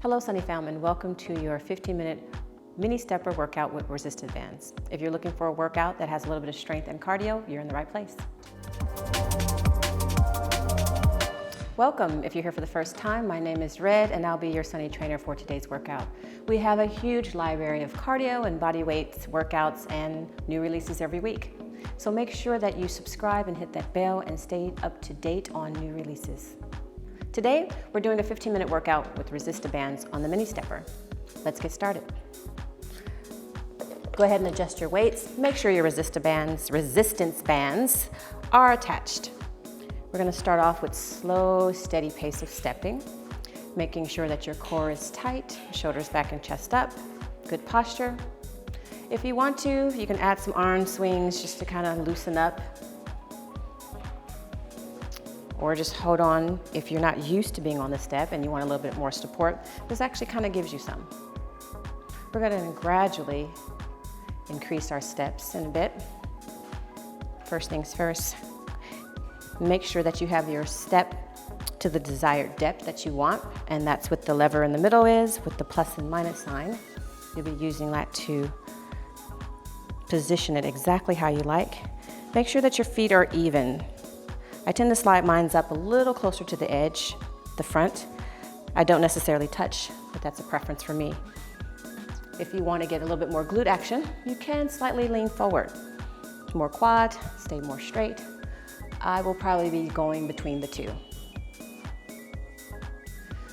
Hello Sunny Fam, and welcome to your 15-minute Ministepper workout with resistant bands. If you're looking for a workout that has a little bit of strength and cardio, you're in the right place. Welcome. If you're here for the first time, my name is Red and I'll be your Sunny trainer for today's workout. We have a huge library of cardio and body weights, workouts, and new releases every week. So make sure that you subscribe and hit that bell and stay up to date on new releases. Today, we're doing a 15-minute workout with resistant bands on the Ministepper. Let's get started. Go ahead and adjust your weights. Make sure your resistance bands are attached. We're gonna start off with slow, steady pace of stepping, making sure that your core is tight, shoulders back and chest up, good posture. If you want to, you can add some arm swings just to kind of loosen up. Or just hold on if you're not used to being on the step and you want a little bit more support. This actually kind of gives you some. We're gonna gradually increase our steps in a bit. First things first, make sure that you have your step to the desired depth that you want, and that's what the lever in the middle is with the plus and minus sign. You'll be using that to position it exactly how you like. Make sure that your feet are even. I tend to slide mine up a little closer to the edge, the front. I don't necessarily touch, but that's a preference for me. If you want to get a little bit more glute action, you can slightly lean forward. More quad, stay more straight. I will probably be going between the two.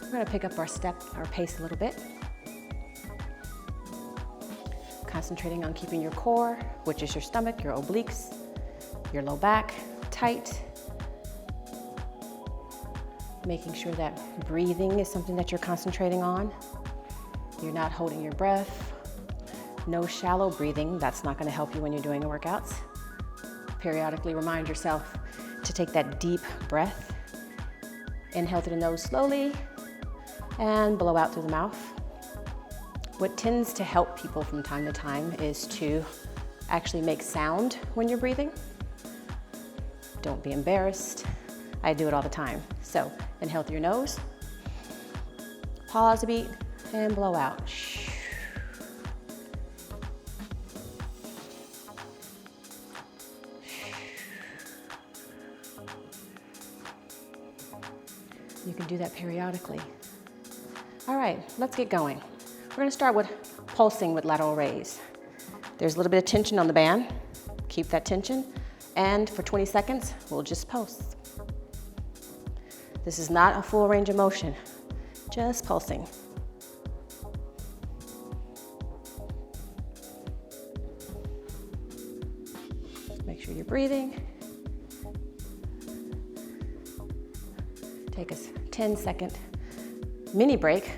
We're going to pick up our pace a little bit. Concentrating on keeping your core, which is your stomach, your obliques, your low back, tight. Making sure that breathing is something that you're concentrating on. You're not holding your breath. No shallow breathing. That's not going to help you when you're doing the workouts. Periodically remind yourself to take that deep breath. Inhale through the nose slowly and blow out through the mouth. What tends to help people from time to time is to actually make sound when you're breathing. Don't be embarrassed. I do it all the time. So inhale through your nose, pause a beat, and blow out. You can do that periodically. All right, let's get going. We're gonna start with pulsing with lateral raise. There's a little bit of tension on the band. Keep that tension. And for 20 seconds, we'll just pulse. This is not a full range of motion, just pulsing. Make sure you're breathing. Take a 10-second mini break.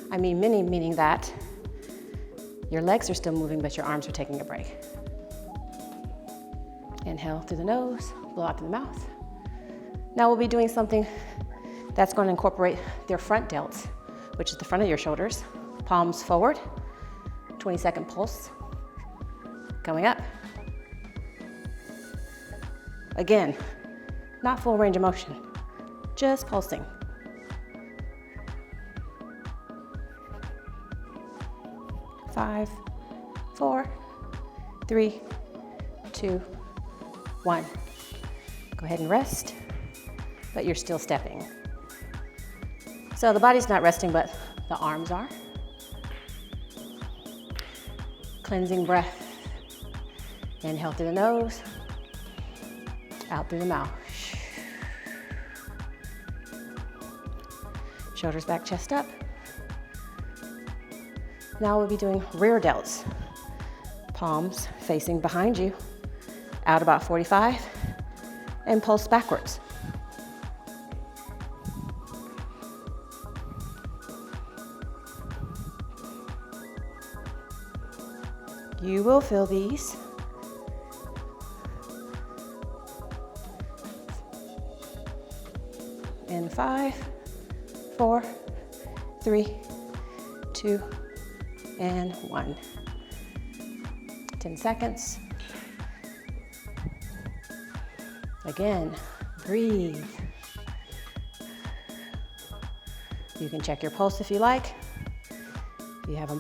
I mean mini meaning that your legs are still moving, but your arms are taking a break. Inhale through the nose, blow out through the mouth. Now we'll be doing something that's going to incorporate their front delts, which is the front of your shoulders. Palms forward, 20-second pulse. Going up. Again, not full range of motion, just pulsing. Five, 4, 3, 2, 1. Go ahead and rest, but you're still stepping. So the body's not resting, but the arms are. Cleansing breath. Inhale through the nose, out through the mouth. Shoulders back, chest up. Now we'll be doing rear delts. Palms facing behind you, out about 45, and pulse backwards. You will feel these. In 5, 4, 3, 2, and 1. 10 seconds. Again, breathe. You can check your pulse if you like. If you have a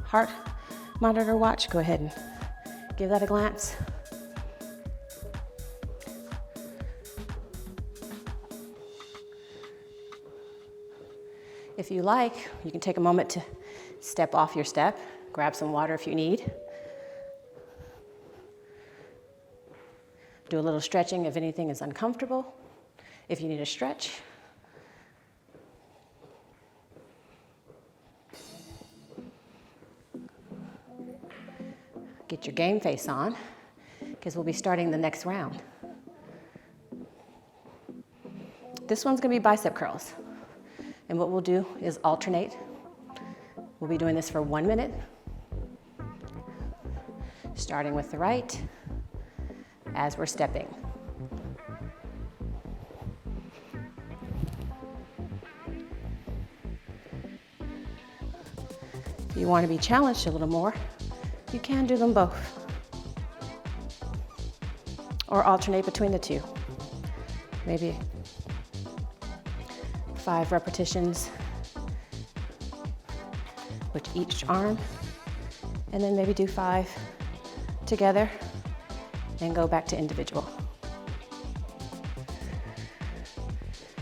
heart monitor watch, go ahead and give that a glance. If you like, you can take a moment to step off your step, grab some water if you need. Do a little stretching if anything is uncomfortable, if you need a stretch. Get your game face on, because we'll be starting the next round. This one's gonna be bicep curls. And what we'll do is alternate. We'll be doing this for 1 minute, starting with the right as we're stepping. If you want to be challenged a little more, you can do them both, or alternate between the two. Maybe 5 repetitions with each arm, and then maybe do 5 together and go back to individual.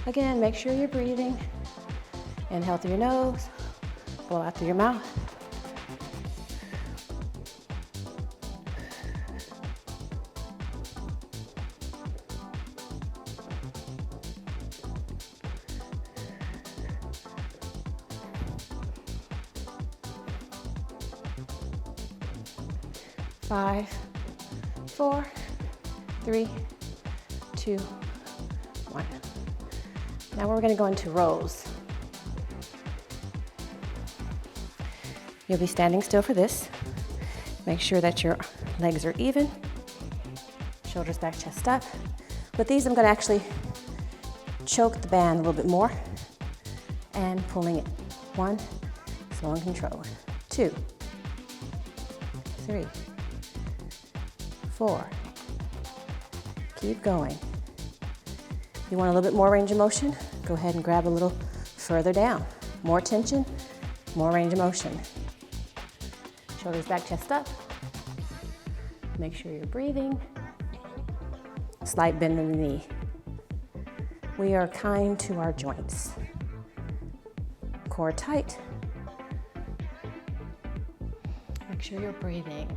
Again, make sure you're breathing. Inhale through your nose, blow out through your mouth. Five, 4, 3, 2, 1. Now we're going to go into rows. You'll be standing still for this. Make sure that your legs are even. Shoulders back, chest up. With these, I'm going to actually choke the band a little bit more and pulling it. 1, slow and controlled. 2, 3, 4. Keep going. If you want a little bit more range of motion, go ahead and grab a little further down. More tension, more range of motion. Shoulders back, chest up. Make sure you're breathing. Slight bend in the knee. We are kind to our joints. Core tight. Make sure you're breathing.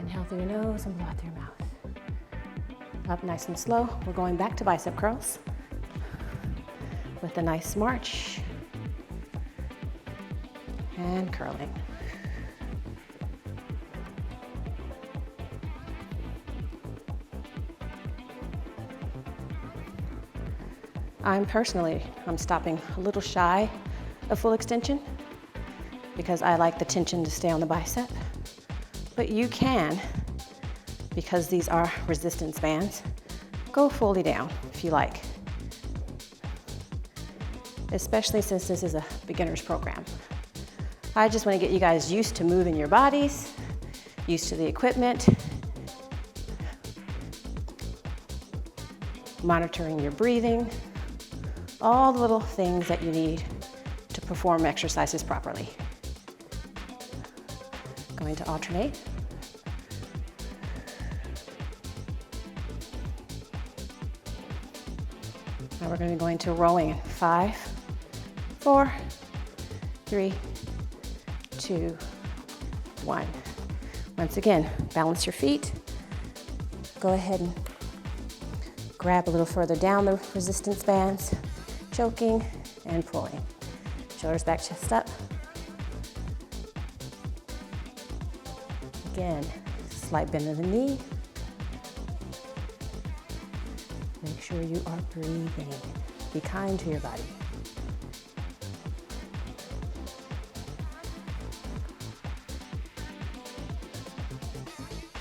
Inhale through your nose and blow out through your mouth. Up nice and slow. We're going back to bicep curls with a nice march and curling. I'm stopping a little shy of full extension because I like the tension to stay on the bicep. But you can, because these are resistance bands, go fully down if you like. Especially since this is a beginner's program. I just want to get you guys used to moving your bodies, used to the equipment, monitoring your breathing, all the little things that you need to perform exercises properly. Going to alternate. Now we're going to go into rowing. 5, 4, 3, 2, 1. Once again, balance your feet. Go ahead and grab a little further down the resistance bands, choking and pulling. Shoulders back, chest up. Again, slight bend of the knee. Make sure you are breathing. Be kind to your body.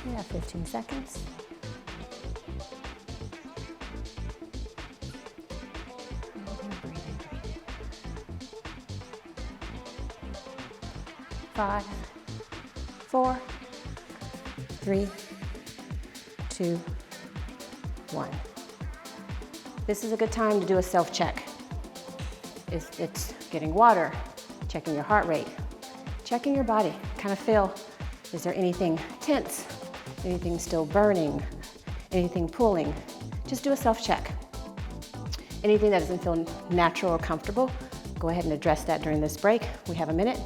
You have 15 seconds. Breathing. 5, 4, 3, 2, 1. This is a good time to do a self-check. It's getting water, checking your heart rate, checking your body, kind of feel, is there anything tense, anything still burning, anything pulling? Just do a self-check. Anything that doesn't feel natural or comfortable, go ahead and address that during this break. We have a minute.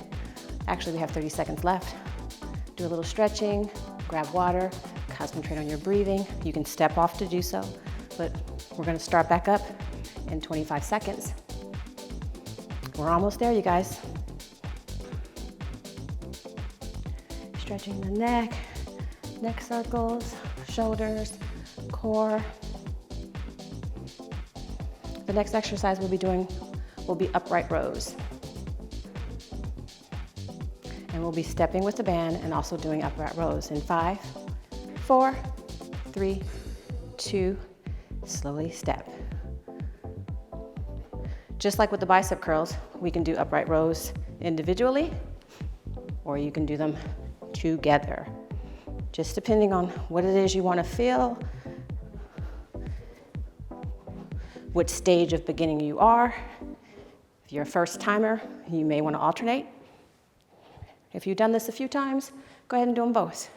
Actually, we have 30 seconds left. Do a little stretching, grab water, concentrate on your breathing. You can step off to do so, but we're gonna start back up in 25 seconds. We're almost there, you guys. Stretching the neck circles, shoulders, core. The next exercise we'll be doing will be upright rows. And we'll be stepping with the band and also doing upright rows in 5, 4, 3, 2, slowly step. Just like with the bicep curls, we can do upright rows individually, or you can do them together. Just depending on what it is you want to feel, what stage of beginning you are. If you're a first timer, you may want to alternate. If you've done this a few times, go ahead and do them both.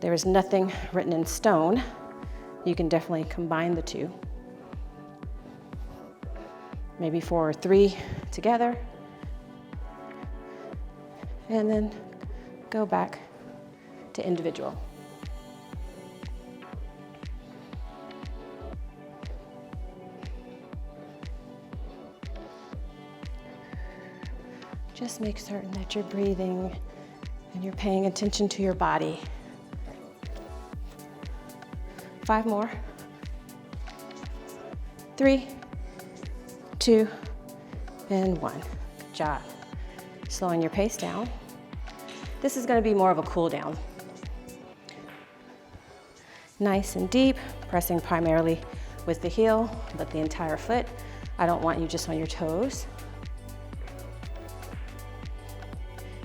There is nothing written in stone. You can definitely combine the two. Maybe 4 or 3 together. And then go back to individual. Just make certain that you're breathing and you're paying attention to your body. 5 more. 3, 2, and 1. Good job. Slowing your pace down. This is going to be more of a cool down. Nice and deep, pressing primarily with the heel, but the entire foot. I don't want you just on your toes.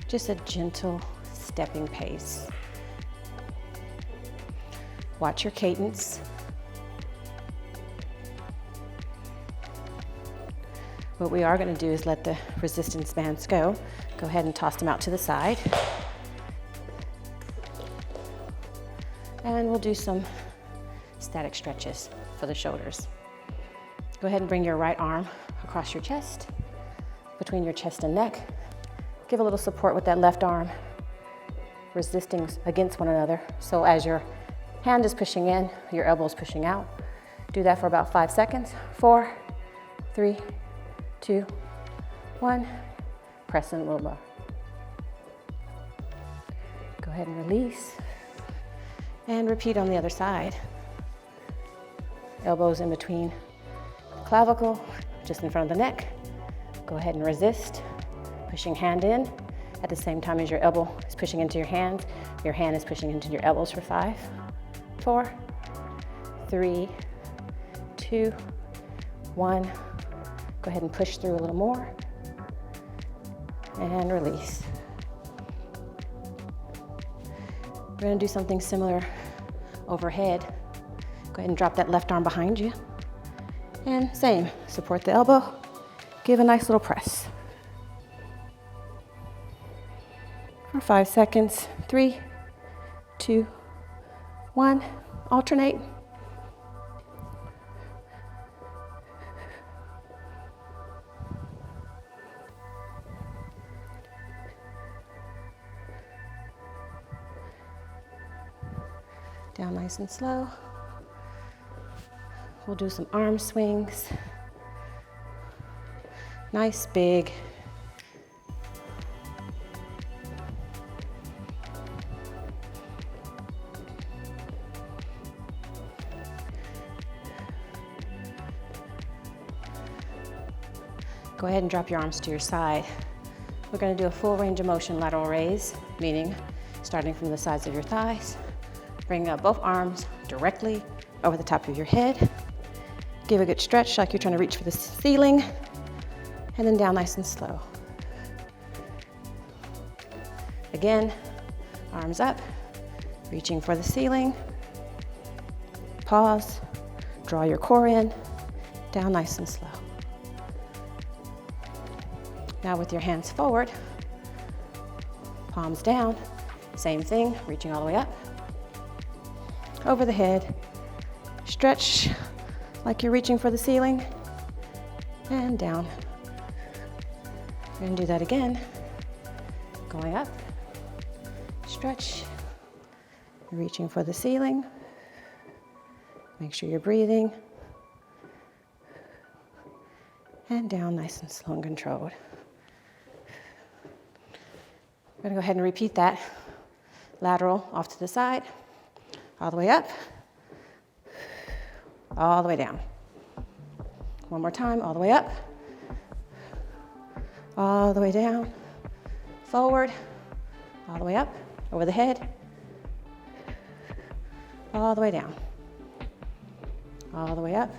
Just a gentle stepping pace. Watch your cadence. What we are going to do is let the resistance bands go. Go ahead and toss them out to the side. And we'll do some static stretches for the shoulders. Go ahead and bring your right arm across your chest, between your chest and neck. Give a little support with that left arm, resisting against one another. So as your hand is pushing in, your elbow is pushing out. Do that for about 5 seconds. 4, 3, 2, 1. Press in a little more. Go ahead and release. And repeat on the other side. Elbows in between clavicle, just in front of the neck. Go ahead and resist, pushing hand in at the same time as your elbow is pushing into your hand. Your hand is pushing into your elbows for 5, 4, 3, 2, 1. Go ahead and push through a little more. And release. We're going to do something similar overhead. Go ahead and drop that left arm behind you. And same, support the elbow. Give a nice little press. For 5 seconds. 3, 2, 1. Alternate. Down nice and slow. We'll do some arm swings. Nice, big. Go ahead and drop your arms to your side. We're going to do a full range of motion lateral raise, meaning starting from the sides of your thighs. Bring up both arms directly over the top of your head. Give a good stretch like you're trying to reach for the ceiling. And then down nice and slow. Again, arms up, reaching for the ceiling. Pause, Draw your core in, down nice and slow. Now with your hands forward, palms down, same thing, reaching all the way up, over the head, stretch like you're reaching for the ceiling, and down. We're gonna do that again, going up, stretch, reaching for the ceiling, make sure you're breathing, and down nice and slow and controlled. We're gonna go ahead and repeat that. Lateral off to the side, all the way up, all the way down. One more time, all the way up, all the way down, forward, all the way up, over the head, all the way down, all the way up,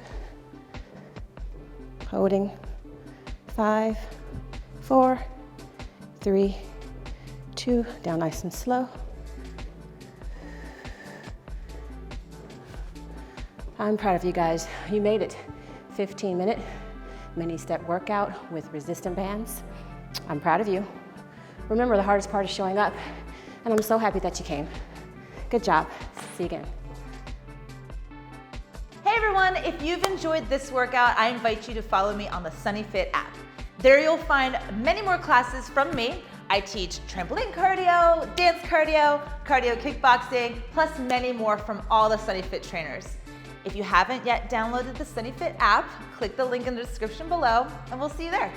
holding, 5, 4, 3, 2, down nice and slow. I'm proud of you guys. You made it. 15-minute mini step workout with resistant bands. I'm proud of you. Remember, the hardest part is showing up, and I'm so happy that you came. Good job. See you again. Hey everyone, if you've enjoyed this workout, I invite you to follow me on the SunnyFit app. There you'll find many more classes from me. I teach trampoline cardio, dance cardio, cardio kickboxing, plus many more from all the SunnyFit trainers. If you haven't yet downloaded the SunnyFit app, click the link in the description below, and we'll see you there.